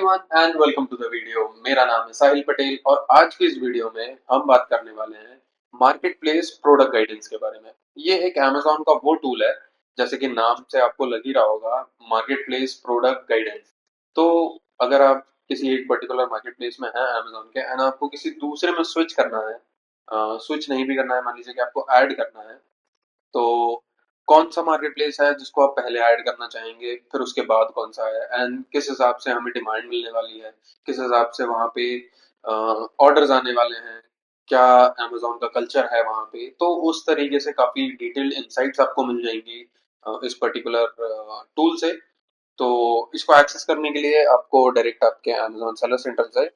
Everyone and welcome to the video. मेरा नाम है साहिल पटेल और आज की इस वीडियो में हम बात करने वाले हैं मार्केट प्लेस प्रोडक्ट गाइडेंस के बारे में। ये एक अमेजोन का वो टूल है, जैसे कि नाम से आपको लग ही रहा होगा, मार्केट प्लेस प्रोडक्ट गाइडेंस। तो अगर आप किसी एक पर्टिकुलर मार्केट प्लेस में हैं अमेजोन के एंड आपको किसी दूसरे में स्विच करना है, स्विच नहीं भी करना है, मान लीजिए कि आपको ऐड करना है, तो कौन सा मार्केट प्लेस है जिसको आप पहले ऐड करना चाहेंगे, फिर उसके बाद कौन सा है एंड किस हिसाब से हमें डिमांड मिलने वाली है, किस हिसाब से वहाँ पे ऑर्डर्स आने वाले हैं, क्या अमेजोन का कल्चर है वहाँ पे। तो उस तरीके से काफी डिटेल्ड इंसाइट्स आपको मिल जाएंगी इस पर्टिकुलर टूल से। तो इसको एक्सेस करने के लिए आपको डायरेक्ट आपके अमेजोन सेलर सेंटर से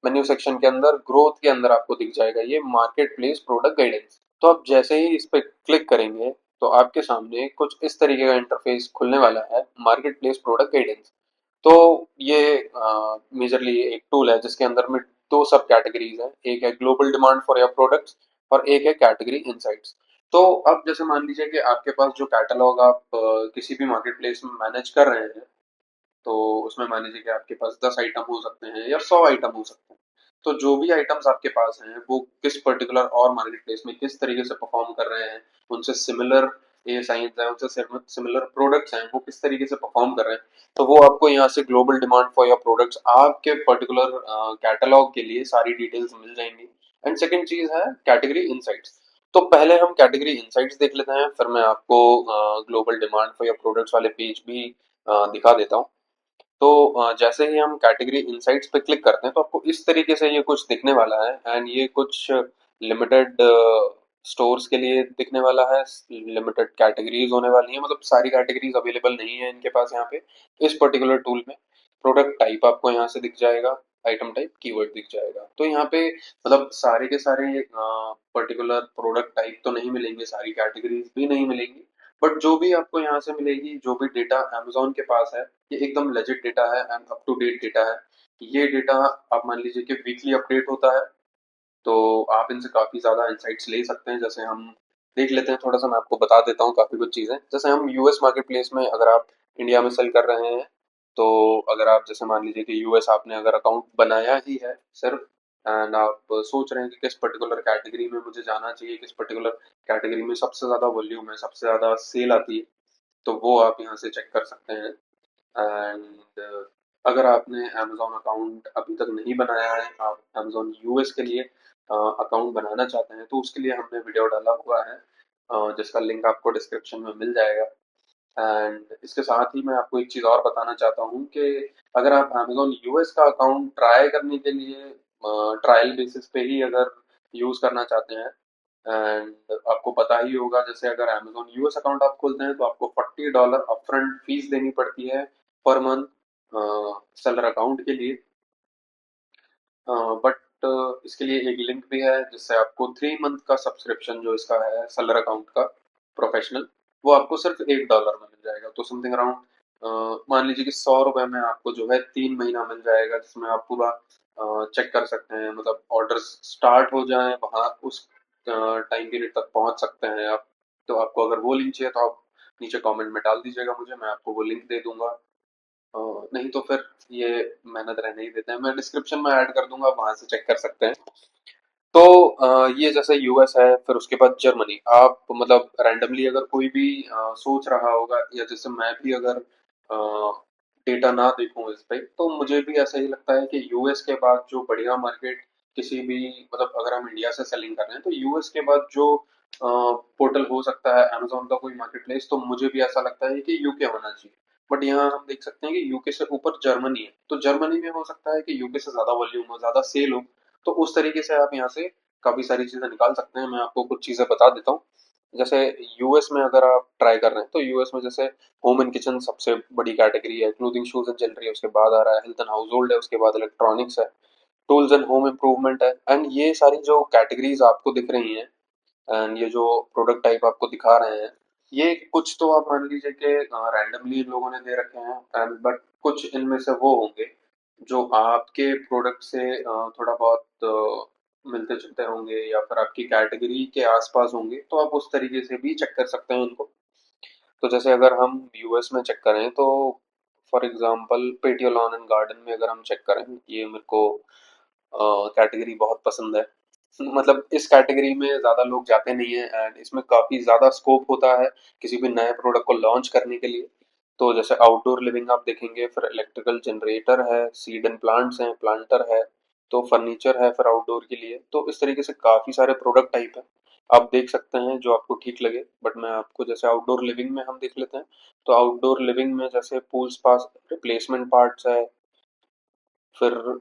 मेन्यू सेक्शन के अंदर ग्रोथ के अंदर आपको दिख जाएगा ये मार्केट प्लेस प्रोडक्ट गाइडेंस। तो आप जैसे ही इस पे क्लिक करेंगे तो आपके सामने कुछ इस तरीके का इंटरफेस खुलने वाला है, मार्केट प्लेस प्रोडक्ट गाइडेंस। तो ये मेजरली एक टूल है जिसके अंदर में दो सब कैटेगरीज हैं, एक है global demand for your products और एक है कैटेगरी इनसाइट्स। तो अब जैसे मान लीजिए कि आपके पास जो कैटलॉग आप किसी भी मार्केट प्लेस में मैनेज कर रहे हैं, तो उसमें मान लीजिए कि आपके पास 10 आइटम हो सकते हैं या 100 आइटम हो सकते हैं। तो जो भी आइटम्स आपके पास हैं वो किस पर्टिकुलर और मार्केट प्लेस में किस तरीके से परफॉर्म कर रहे हैं, उनसे सिमिलर ये साइंस है, उनसे सिमिलर प्रोडक्ट्स हैं, वो किस तरीके से परफॉर्म कर रहे हैं। तो वो आपको यहाँ से global demand for your products आपके पर्टिकुलर कैटलॉग के लिए सारी डिटेल्स मिल जाएंगी। एंड सेकंड चीज है कैटेगरी इनसाइट्स। तो पहले हम कैटेगरी इनसाइट्स देख लेते हैं, फिर मैं आपको global demand for your products वाले पेज भी दिखा देता हूँ। तो जैसे ही हम कैटेगरी इनसाइट्स पे क्लिक करते हैं तो आपको इस तरीके से ये कुछ दिखने वाला है एंड ये कुछ लिमिटेड स्टोर्स के लिए दिखने वाला है। लिमिटेड कैटेगरीज होने वाली हैं, मतलब सारी कैटेगरीज अवेलेबल नहीं है इनके पास यहाँ पे इस पर्टिकुलर टूल में। प्रोडक्ट टाइप आपको यहाँ से दिख जाएगा, आइटम टाइप, कीवर्ड दिख जाएगा। तो यहाँ पे मतलब सारे के सारे पर्टिकुलर प्रोडक्ट टाइप तो नहीं मिलेंगे, सारी कैटेगरीज भी नहीं मिलेंगी, बट जो भी आपको यहाँ से मिलेगी, जो भी डेटा अमेजोन के पास है, ये एकदम लेजिट डेटा है and up to date data है। ये डेटा आप मान लीजिए कि वीकली अपडेट होता है, तो आप इनसे काफी ज्यादा इंसाइट्स ले सकते हैं। जैसे हम देख लेते हैं, थोड़ा सा मैं आपको बता देता हूँ काफी कुछ चीजें। जैसे हम यूएस मार्केट प्लेस में, अगर आप इंडिया में सेल कर रहे हैं, तो अगर आप जैसे मान लीजिए कि यूएस आपने अगर अकाउंट बनाया ही है सिर्फ, एंड आप सोच रहे हैं कि किस पर्टिकुलर कैटेगरी में मुझे जाना चाहिए, किस पर्टिकुलर कैटेगरी में सबसे ज्यादा वॉल्यूम है, सबसे ज्यादा सेल आती है, तो वो आप यहाँ से चेक कर सकते हैं। एंड अगर आपने अमेजोन अकाउंट अभी तक नहीं बनाया है, आप अमेजोन यूएस के लिए अकाउंट बनाना चाहते हैं, तो उसके लिए हमने वीडियो डाला हुआ है जिसका लिंक आपको डिस्क्रिप्शन में मिल जाएगा। एंड इसके साथ ही मैं आपको एक चीज़ और बताना चाहता हूँ कि अगर आप अमेजोन यूएस का अकाउंट ट्राई करने के लिए ट्रायल बेसिस पे ही अगर यूज़ करना चाहते हैं, एंड आपको पता ही होगा, जैसे अगर अमेजोन यूएस अकाउंट आप खोलते हैं तो आपको $40 अपफ्रंट फीस देनी पड़ती है पर मंथ सेलर अकाउंट के लिए। बट इसके लिए एक लिंक भी है जिससे आपको 3 मंथ का सब्सक्रिप्शन जो इसका है सेलर अकाउंट का प्रोफेशनल, वो आपको सिर्फ $1 में मिल जाएगा। तो समथिंग अराउंड मान लीजिए कि $100 में आपको जो है 3 महीना मिल जाएगा, जिसमें आप पूरा चेक कर सकते हैं, मतलब ऑर्डर स्टार्ट हो जाए वहाँ उस टाइम पीरियड तक पहुंच सकते हैं आप। तो आपको अगर वो लिंक चाहिए तो आप नीचे कमेंट में डाल दीजिएगा मुझे, मैं आपको वो लिंक दे दूंगा। अ, नहीं तो फिर ये मेहनत रहने ही देते हैं, मैं डिस्क्रिप्शन में ऐड कर दूंगा, वहां से चेक कर सकते हैं। तो ये जैसे यूएस है, फिर उसके बाद जर्मनी। आप मतलब रैंडमली अगर कोई भी सोच रहा होगा, या जैसे मैं भी अगर डेटा ना देखूं इस पे, तो मुझे भी ऐसा ही लगता है कि यूएस के बाद जो बढ़िया मार्केट किसी भी, मतलब अगर हम इंडिया से सेलिंग कर रहे हैं, तो यूएस के बाद जो पोर्टल हो सकता है अमेजोन का कोई मार्केट प्लेस, तो मुझे भी ऐसा लगता है कि यूके होना चाहिए। बट यहाँ हम देख सकते हैं कि यूके से ऊपर जर्मनी है, तो जर्मनी में हो सकता है कि यूके से ज्यादा वॉल्यूम हो, ज्यादा सेल हो। तो उस तरीके से आप यहाँ से काफी सारी चीजें निकाल सकते हैं। मैं आपको कुछ चीजें बता देता हूँ। जैसे यूएस में अगर आप ट्राई कर रहे हैं, तो यूएस में जैसे होम एंड किचन सबसे बड़ी कैटेगरी है, क्लोथिंग शूज एंड ज्वेलरी है, उसके बाद आ रहा है हेल्थ एंड हाउस होल्ड है, उसके बाद इलेक्ट्रॉनिक्स है, टूल्स एंड होम इम्प्रूवमेंट है। एंड ये सारी जो कैटेगरीज आपको दिख रही हैं एंड ये जो प्रोडक्ट टाइप आपको दिखा रहे हैं, ये कुछ तो आप मान लीजिए कि रैंडमली इन लोगों ने दे रखे हैं, एंड बट कुछ इनमें से वो होंगे जो आपके प्रोडक्ट से थोड़ा बहुत मिलते जुलते होंगे, या फिर आपकी कैटेगरी के आसपास होंगे, तो आप उस तरीके से भी चेक कर सकते हैं उनको। तो जैसे अगर हम यूएस में चेक करें, तो for example patio lawn and garden में अगर हम चेक करें, ये मेरे को कैटेगरी बहुत पसंद है। मतलब इस कैटेगरी में ज़्यादा लोग जाते नहीं हैं एंड इसमें काफ़ी ज़्यादा स्कोप होता है किसी भी नए प्रोडक्ट को लॉन्च करने के लिए। तो जैसे आउटडोर लिविंग आप देखेंगे, फिर इलेक्ट्रिकल जनरेटर है, सीड एंड प्लांट्स हैं, प्लांटर है, तो फर्नीचर है फिर आउटडोर के लिए। तो इस तरीके से काफ़ी सारे प्रोडक्ट टाइप हैं, आप देख सकते हैं जो आपको ठीक लगे। बट मैं आपको जैसे आउटडोर लिविंग में हम देख लेते हैं। तो आउटडोर लिविंग में जैसे पूल स्पास रिप्लेसमेंट पार्ट्स है, फिर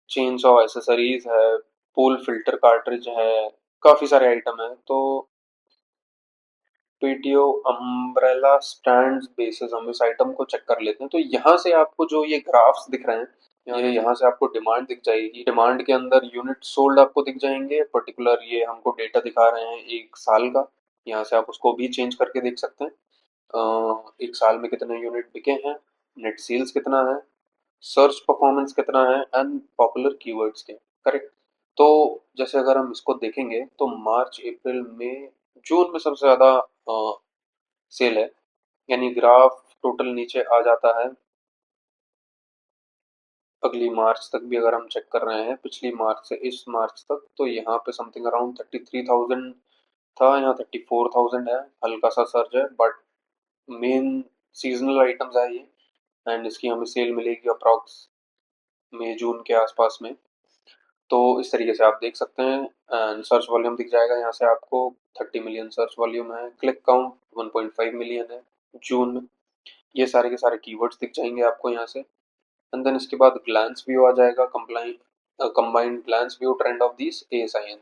चेन सॉ एसेसरीज है, पूल फिल्टर कार्ट्रिज है, काफी सारे आइटम है। तो पीटीओ अम्ब्रेला स्टैंड बेसिस हम इस आइटम को चेक कर लेते हैं। तो यहाँ से आपको जो ये ग्राफ्स दिख रहे हैं, ये यहाँ से आपको डिमांड दिख जाएगी। डिमांड के अंदर यूनिट सोल्ड आपको दिख जाएंगे, पर्टिकुलर ये हमको डेटा दिखा रहे हैं एक साल का। यहाँ से आप उसको भी चेंज करके देख सकते हैं। एक साल में कितने यूनिट बिके हैं, नेट सेल्स कितना है, सर्च परफॉर्मेंस कितना है एंड पॉपुलर कीवर्ड्स के। करेक्ट। तो जैसे अगर हम इसको देखेंगे तो मार्च अप्रैल मई जून में सबसे ज्यादा सेल है, यानी ग्राफ टोटल नीचे आ जाता है। अगली मार्च तक भी अगर हम चेक कर रहे हैं, पिछली मार्च से इस मार्च तक, तो यहाँ पे समथिंग अराउंड 33,000 था, यहाँ 34,000 है। हल्का सा सर्ज है बट मेन सीजनल आइटम्स है ये, एंड इसकी हमें सेल मिलेगी अप्रॉक्स मई जून के आसपास में। तो इस तरीके से आप देख सकते हैं एंड सर्च वॉल्यूम दिख जाएगा यहाँ से आपको। 30 मिलियन सर्च वॉल्यूम है, क्लिक काउंट 1.5 मिलियन है जून में। ये सारे के सारे कीवर्ड्स दिख जाएंगे आपको यहाँ से। एंड देन इसके बाद ग्लैंस व्यू आ जाएगा, combined glance view trend of this ASIN.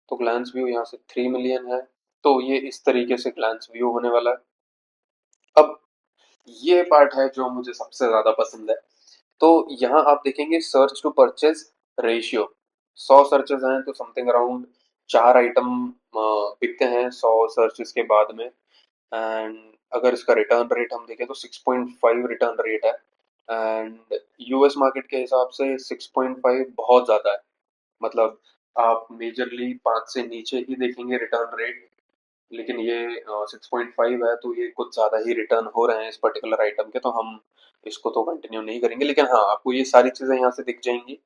तो ग्लैंस व्यू यहाँ से 3 मिलियन है। तो ये इस तरीके से ग्लैंस व्यू होने वाला है। अब ये पार्ट है जो मुझे सबसे ज्यादा पसंद है। तो यहाँ आप देखेंगे search to purchase ratio. 100 searches हैं तो समथिंग अराउंड 4 आइटम बिकते हैं 100 सर्चेज के बाद में। एंड अगर इसका रिटर्न रेट हम देखें तो 6.5 रिटर्न रेट है। एंड यूएस मार्केट के हिसाब से 6.5 बहुत ज़्यादा है। मतलब आप मेजरली 5 से नीचे ही देखेंगे रिटर्न रेट, लेकिन ये 6.5 है तो ये कुछ ज़्यादा ही रिटर्न हो रहे हैं इस पर्टिकुलर आइटम के। तो हम इसको तो कंटिन्यू नहीं करेंगे, लेकिन हाँ आपको ये सारी चीज़ें यहाँ से दिख जाएंगी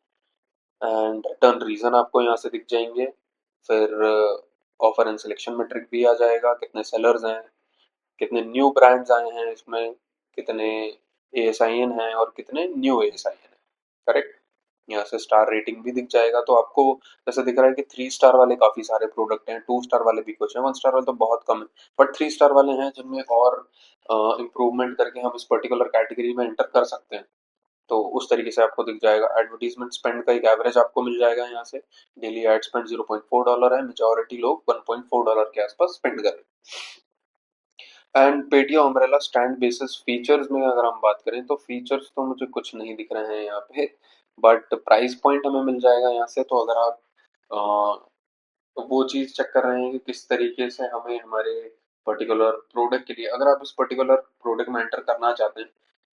एंड रिटर्न रीज़न आपको यहाँ से दिख जाएंगे। फिर ऑफर एंड सिलेक्शन मैट्रिक भी आ जाएगा, कितने सेलर्स हैं, कितने न्यू ब्रांड्स आए हैं इसमें, कितने एएसआईएन हैं और कितने न्यू एएसआईएन हैं। करेक्ट। यहाँ से स्टार रेटिंग भी दिख जाएगा। तो आपको जैसे दिख रहा है कि 3 स्टार वाले काफी सारे प्रोडक्ट हैं, 2 स्टार वाले भी कुछ हैं, 1 स्टार वाले तो बहुत कम है। बट 3 स्टार वाले हैं जिनमें और इम्प्रूवमेंट करके हम इस पर्टिकुलर कैटेगरी में एंटर कर सकते हैं। तो उस तरीके से आपको दिख जाएगा। एडवर्टीजमेंट स्पेंड का एक एवरेज आपको मिल जाएगा यहाँ से। डेली एड स्पेंड $0.4 है, मेजोरिटी लोग $1.4 के आसपास स्पेंड कर रहे हैं। And Paytm umbrella stand basis features में अगर हम बात करें तो फीचर्स तो मुझे कुछ नहीं दिख रहे हैं यहाँ पे, बट प्राइस पॉइंट हमें मिल जाएगा यहाँ से। तो अगर आप तो वो चीज़ चेक कर रहे हैं कि किस तरीके से हमें हमारे पर्टिकुलर प्रोडक्ट के लिए, अगर आप इस पर्टिकुलर प्रोडक्ट में एंटर करना चाहते हैं,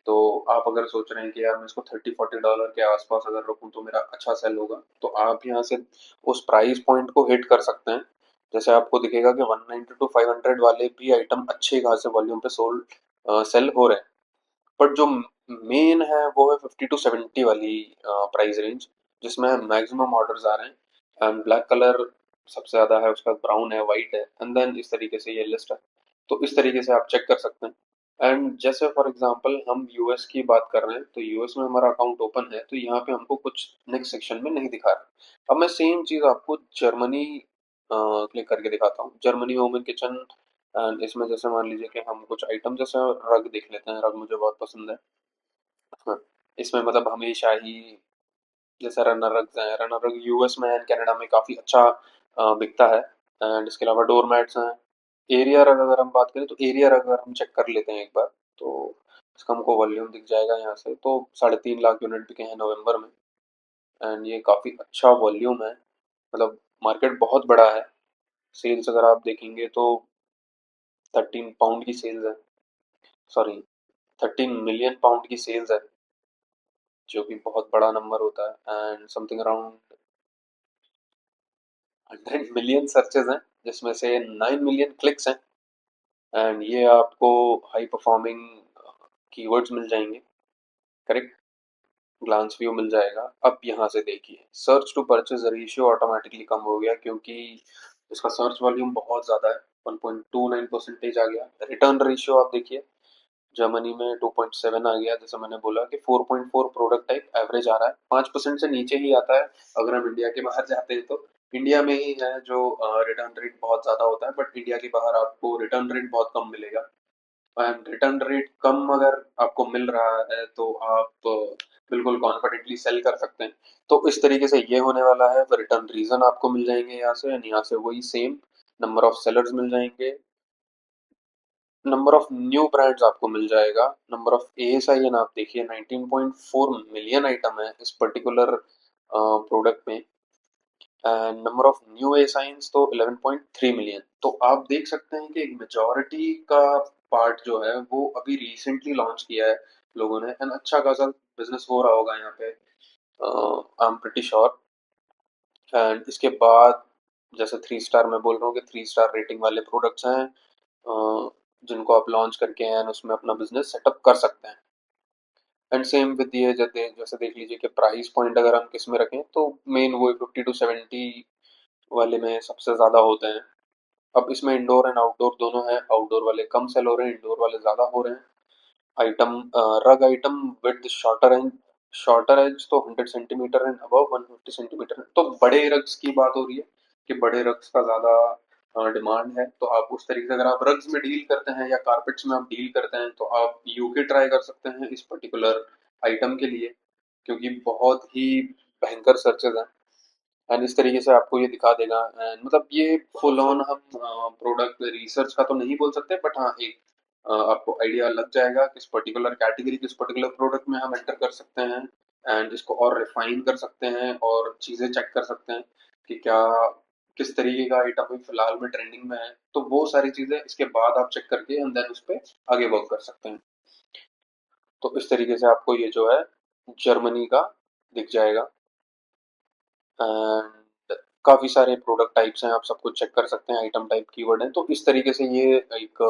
तो आप अगर सोच रहे हैं कि यार मैं इसको $30-40 के आसपास अगर रखूं तो मेरा अच्छा सेल होगा, तो आप यहाँ से उस प्राइस पॉइंट को हिट कर सकते हैं। जैसे आपको दिखेगा कि 190 टू 500 वाले भी आइटम अच्छे खासे वॉल्यूम पे सोल्ड सेल हो रहे हैं। बट जो मेन है वो है 50 टू 70 वाली प्राइस रेंज, जिसमें मैक्सिमम ऑर्डर्स आ रहे हैं। एंड ब्लैक कलर सबसे ज्यादा है, उसका ब्राउन है, वाइट है, एंड देन इस तरीके से ये लिस्ट है। तो इस तरीके से आप चेक कर सकते हैं। एंड जैसे फॉर एग्जांपल हम यूएस की बात कर रहे हैं, तो यूएस में हमारा अकाउंट ओपन है, तो यहाँ पे हमको कुछ नेक्स्ट सेक्शन में नहीं दिखा रहा। अब मैं सेम चीज आपको जर्मनी क्लिक करके दिखाता हूँ। Germany home and kitchen, and इसमें जैसे मान लीजिए कि हम कुछ आइटम जैसे रग देख लेते हैं। रग मुझे बहुत पसंद है। हाँ, इसमें मतलब हमेशा ही जैसे रनर रग्स हैं, रनर रग यूएस में एंड कनाडा में काफ़ी अच्छा बिकता है। एंड इसके अलावा डोर मैट्स हैं। एरिया रग अगर हम बात करें तो एरिया रग अगर हम चेक कर लेते हैं एक बार, तो इसका हमको वॉल्यूम दिख जाएगा यहाँ से। तो 3.5 लाख यूनिट बिके हैं नवंबर में, एंड ये काफ़ी अच्छा वॉल्यूम है। मतलब मार्केट बहुत बड़ा है। सेल्स अगर आप देखेंगे तो 13 पाउंड की सेल्स है, सॉरी 13 मिलियन पाउंड की सेल्स है, जो कि बहुत बड़ा नंबर होता है। And something around 100 million searches हैं, जिसमें से 9 मिलियन क्लिक्स हैं। एंड ये आपको हाई परफॉर्मिंग कीवर्ड्स मिल जाएंगे। करेक्ट? ग्लांस व्यू मिल जाएगा। अब यहाँ से देखिए search to purchase ratio automatically कम हो गया क्योंकि इसका सर्च वॉल्यूम बहुत ज़्यादा है, 1.29% आ गया। रिटर्न रेशियो आप देखिए जर्मनी में 2.7 आ गया, जैसे मैंने बोला कि 4.4 प्रोडक्ट टाइप एवरेज आ रहा है, 5% से नीचे ही आता है अगर हम इंडिया के बाहर जाते हैं तो। इंडिया में ही है जो रिटर्न रेट बहुत ज़्यादा होता है, बट इंडिया के बाहर आपको रिटर्न रेट बहुत कम मिलेगा। एंड रिटर्न रेट कम अगर आपको मिल रहा है तो आप बिल्कुल कॉन्फिडेंटली सेल कर सकते हैं। तो इस तरीके से ये होने वाला है। रिटर्न रीजन आपको मिल जाएंगे यहाँ से, एंड यहाँ से वही सेम नंबर ऑफ सेलर्स मिल जाएंगे, नंबर ऑफ न्यू ब्रांड्स आपको मिल जाएगा, नंबर ऑफ ASIN आप देखिए 19.4 मिलियन आइटम है इस पर्टिकुलर प्रोडक्ट में, and number of new ASINs तो 11.3 मिलियन। तो आप देख सकते हैं कि एक मेजॉरिटी का पार्ट जो है वो अभी रिसेंटली लॉन्च किया है लोगों ने, एंड अच्छा खासा बिजनेस हो रहा होगा यहाँ पे, I am pretty sure. And इसके बाद जैसे 3 स्टार मैं बोल रहा हूँ कि 3 स्टार रेटिंग वाले प्रोडक्ट्स हैं जिनको आप लॉन्च करके एंड उसमें अपना बिजनेस सेटअप कर सकते हैं। एंड सेम विद ये जैसे जैसे देख लीजिए कि प्राइस पॉइंट अगर हम किस में रखें तो मेन वो 50 to 70 वाले में सबसे ज़्यादा होते हैं। अब इसमें इंडोर एंड आउटडोर दोनों है, आउटडोर वाले कम सेल हो रहे हैं, इंडोर वाले ज़्यादा हो रहे हैं। आइटम रग आइटम विद शॉर्टर एज तो 100 सेंटीमीटर एंड अबव 150 सेंटीमीटर, तो बड़े रग्स की बात हो रही है कि बड़े रग्स का ज़्यादा डिमांड है। तो आप उस तरीके से अगर आप रग्स में डील करते हैं या कारपेट्स में आप डील करते हैं तो आप यूके ट्राई कर सकते हैं इस पर्टिकुलर आइटम के लिए, क्योंकि बहुत ही भयंकर सर्चेज हैं। एंड इस तरीके से आपको ये दिखा देगा। एंड मतलब ये फुल ऑन हम प्रोडक्ट रिसर्च का तो नहीं बोल सकते, बट हाँ एक आपको आइडिया लग जाएगा किस पर्टिकुलर कैटेगरी किस पर्टिकुलर प्रोडक्ट में हम एंटर कर सकते हैं, एंड इसको और रिफाइन कर सकते हैं और चीज़ें चेक कर सकते हैं कि क्या किस तरीके का आइटम अभी फिलहाल में ट्रेंडिंग में है। तो वो सारी चीज़ें इसके बाद आप चेक करके एंड देन उस पर आगे वर्क कर सकते हैं। तो इस तरीके से आपको ये जो है जर्मनी का दिख जाएगा। एंड काफ़ी सारे प्रोडक्ट टाइप्स हैं, आप सब कुछ चेक कर सकते हैं, आइटम टाइप कीवर्ड है। तो इस तरीके से ये एक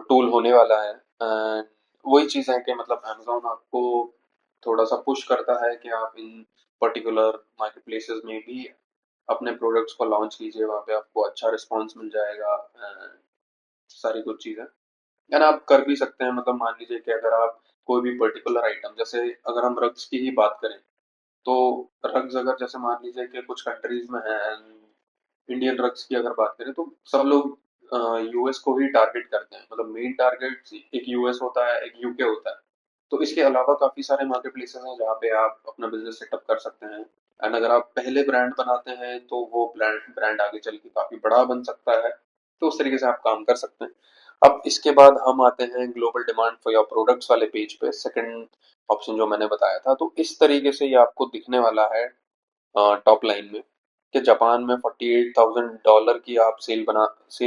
टूल होने वाला है। एंड वही चीज़ है कि मतलब अमेजोन आपको थोड़ा सा पुश करता है कि आप इन पर्टिकुलर मार्केट प्लेसेस में भी अपने प्रोडक्ट्स को लॉन्च कीजिए, वहाँ पे आपको अच्छा रिस्पॉन्स मिल जाएगा। एंड सारी कुछ चीज़ें यानी आप कर भी सकते हैं। मतलब मान लीजिए कि अगर आप कोई भी पर्टिकुलर आइटम, जैसे अगर हम रग्स की ही बात करें तो रग्स अगर जैसे मान लीजिए कि कुछ कंट्रीज में है, इंडियन ड्रग्स की अगर बात करें तो सब लोग यूएस को ही टारगेट करते हैं। मतलब मेन टारगेट एक यूएस होता है, एक यूके होता है। तो इसके अलावा काफी सारे मार्केट प्लेसेस हैं जहाँ पे आप अपना बिजनेस सेटअप कर सकते हैं। एंड अगर आप पहले ब्रांड बनाते हैं तो वो ब्रांड ब्रांड आगे चल के काफी बड़ा बन सकता है। तो उस तरीके से आप काम कर सकते हैं। अब इसके बाद हम आते हैं global demand for your products वाले पेज पे, सेकंड ऑप्शन जो मैंने बताया था। तो इस तरीके से ये आपको दिखने वाला है टॉप लाइन में कि जापान में $48,000 की आप सेल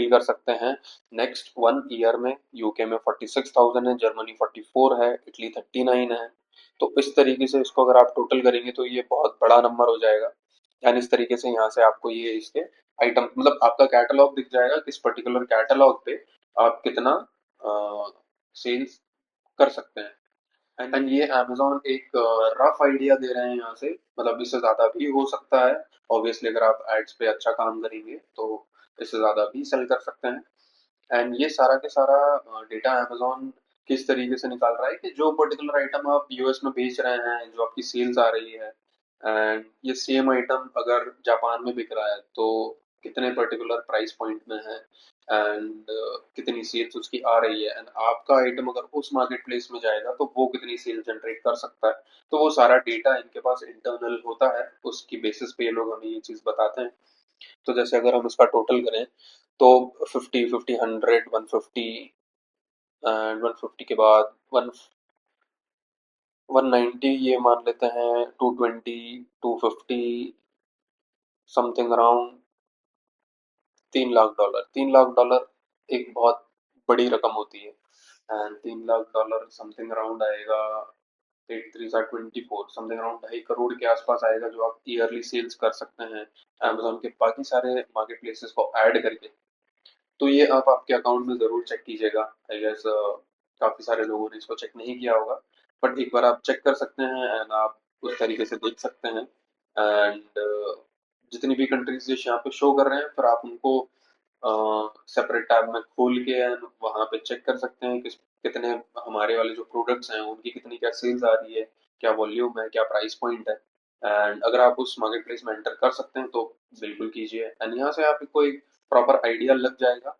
कर सकते हैं नेक्स्ट 1 ईयर में। यूके में 46,000 है, जर्मनी 44 है, इटली 39 है। तो इस तरीके से इसको अगर आप टोटल करेंगे तो ये बहुत बड़ा नंबर हो जाएगा। एंड इस तरीके से यहाँ से आपको ये इसके आइटम मतलब आपका कैटलॉग दिख जाएगा, किस पर्टिकुलर कैटलॉग पे आप कितना सेल्स कर सकते हैं। एंड ये अमेज़न एक रफ आइडिया दे रहे हैं यहाँ से, मतलब इससे ज़्यादा भी हो सकता है। ऑब्वियसली अगर आप एड्स पे अच्छा काम करेंगे तो इससे ज़्यादा भी सेल कर सकते हैं। एंड ये सारा के सारा डेटा अमेज़न किस तरीके से निकाल रहा है कि जो पर्टिकुलर आइटम आप यूएस में बेच रहे हैं, जो आपकी सेल्स आ रही है, एंड ये सेम आइटम अगर जापान में बिक रहा है तो कितने पर्टिकुलर प्राइस पॉइंट में है, एंड कितनी सेल्स उसकी आ रही है, एंड आपका आइटम अगर उस मार्केट प्लेस में जाएगा तो वो कितनी सेल जनरेट कर सकता है। तो वो सारा डेटा इनके पास इंटरनल होता है, उसकी बेसिस पे ये लोग हमें ये चीज़ बताते हैं। तो जैसे अगर हम इसका टोटल करें तो 50 50 100 150 एंड 150 के बाद 190 ये मान लेते हैं, 220 250 समथिंग अराउंड $3 लाख। $3 लाख एक बहुत बड़ी रकम होती है। एंड $3 लाख समथिंग अराउंड आएगा 8 3 7 24 समथिंग अराउंड 2.5 करोड़ के आसपास आएगा, जो आप ईयरली सेल्स कर सकते हैं अमेजोन के बाकी सारे मार्केट प्लेसेस को ऐड करके। तो ये आप आपके अकाउंट में ज़रूर चेक कीजिएगा। आई गेस काफ़ी सारे लोगों ने इसको चेक नहीं किया होगा। बट एक बार आप चेक कर सकते हैं एंड आप उस तरीके से देख सकते हैं। एंड जितनी भी कंट्रीज डिश यहाँ पे शो कर रहे हैं, फिर आप उनको सेपरेट टैब में खोल के एंड वहाँ पे चेक कर सकते हैं कि कितने हमारे वाले जो प्रोडक्ट्स हैं उनकी कितनी क्या सेल्स आ रही है, क्या वॉल्यूम है, क्या प्राइस पॉइंट है। एंड अगर आप उस मार्केट प्लेस में एंटर कर सकते हैं तो बिल्कुल कीजिए। एंड यहाँ से आपको एक प्रॉपर आइडिया लग जाएगा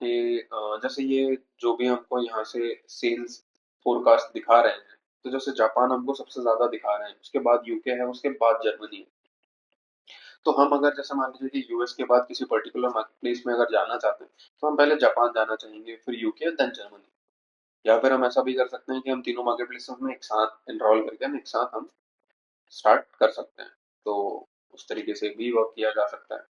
कि जैसे ये जो भी हमको यहाँ से सेल्स फोरकास्ट दिखा रहे हैं, तो जैसे जापान हमको सबसे ज्यादा दिखा रहे हैं, उसके बाद यूके है, उसके बाद जर्मनी है। तो हम अगर जैसे मान लीजिए कि यूएस के बाद किसी पर्टिकुलर मार्केट प्लेस में अगर जाना चाहते हैं, तो हम पहले जापान जाना चाहेंगे, फिर यूके, देन जर्मनी। या फिर हम ऐसा भी कर सकते हैं कि हम तीनों मार्केट प्लेसेस में एक साथ एनरोल करके हम एक साथ हम स्टार्ट कर सकते हैं। तो उस तरीके से भी वर्क किया जा सकता है।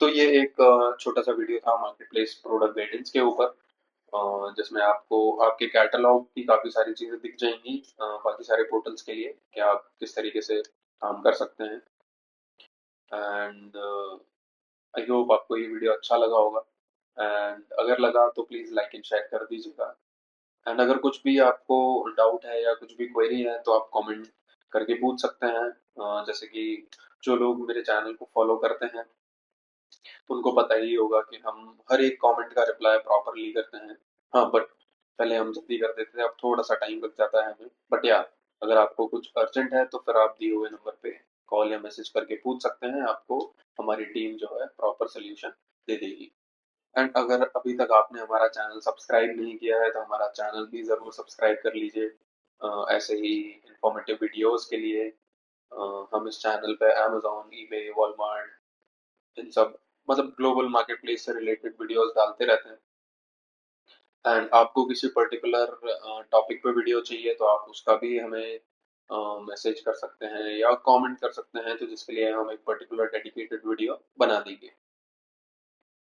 तो ये एक छोटा सा वीडियो था मार्केट प्लेस प्रोडक्ट गाइडेंस के ऊपर, जिसमें आपको आपके कैटलॉग की काफी सारी चीजें दिख जाएंगी बाकी सारे पोर्टल्स के लिए कि आप किस तरीके से काम कर सकते हैं। एंड आई होप आपको ये वीडियो अच्छा लगा होगा। एंड अगर लगा तो प्लीज लाइक एंड शेयर कर दीजिएगा। एंड अगर कुछ भी आपको डाउट है या कुछ भी क्वेरी है तो आप कमेंट करके पूछ सकते हैं। जैसे कि जो लोग मेरे चैनल को फॉलो करते हैं उनको पता ही होगा कि हम हर एक कमेंट का रिप्लाई प्रॉपरली करते हैं। हाँ, बट पहले हम जल्दी कर देते थे, अब थोड़ा सा टाइम लग जाता है हमें। बट या अगर आपको कुछ अर्जेंट है तो फिर आप दिए हुए नंबर पे कॉल या मैसेज करके पूछ सकते हैं, आपको हमारी टीम जो है प्रॉपर सोल्यूशन दे देगी। एंड अगर अभी तक आपने हमारा चैनल सब्सक्राइब नहीं किया है तो हमारा चैनल भी ज़रूर सब्सक्राइब कर लीजिए। ऐसे ही इंफॉर्मेटिव वीडियोस के लिए हम इस चैनल पे अमेजोन, ईबे, वॉलमार्ट, इन सब मतलब ग्लोबल मार्केट प्लेस से रिलेटेड वीडियोस डालते रहते हैं। एंड आपको किसी पर्टिकुलर टॉपिक पे वीडियो चाहिए तो आप उसका भी हमें मैसेज कर सकते हैं या कमेंट कर सकते हैं, तो जिसके लिए हम एक पर्टिकुलर डेडिकेटेड वीडियो बना देंगे।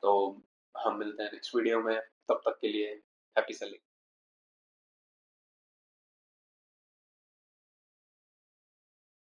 तो हम मिलते हैं नेक्स्ट वीडियो में, तब तक के लिए हैप्पी सेलिंग।